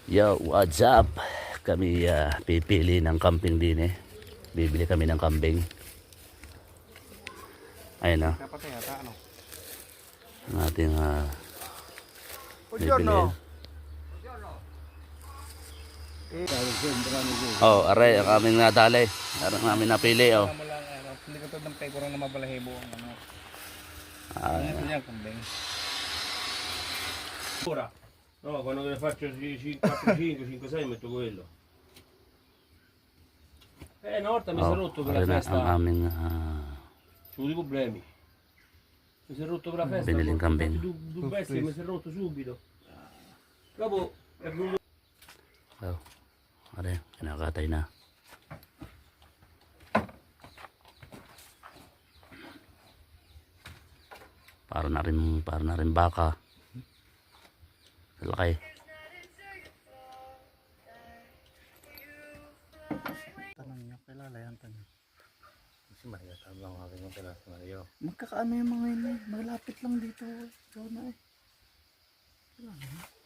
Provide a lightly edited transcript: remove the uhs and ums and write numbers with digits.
Yo, what's up? Kami pipili ng kambing din eh. Bibili kami ng kambing. Ayun o. Dapat yata ano? Ang ating bibili. Oh, aray, ang aming nadali. Ang aming napili oh. Wala mo lang ano, hindi ko to ng peko na mabalahibo ang ano. Ah, Ano niya kambing? Ora, no, quando ne faccio 4, 5, 5, 6 metto quello. Una volta mi si è oh, rotto per la aray na ang festa, aming c'ho dei problemi. Mi si è rotto per la festa, biniling kambing. due bestie mi si è rotto subito. Dopo è venuto. Oh, aray, kinakatay na. Para na rin baka. Laki. Tanong niya, kilala yan tanong. Si Maria, tabang aking yung pelas Mario. Magkakaano yung mga yun eh, malapit lang dito. Ikaw na eh. Kilala mo?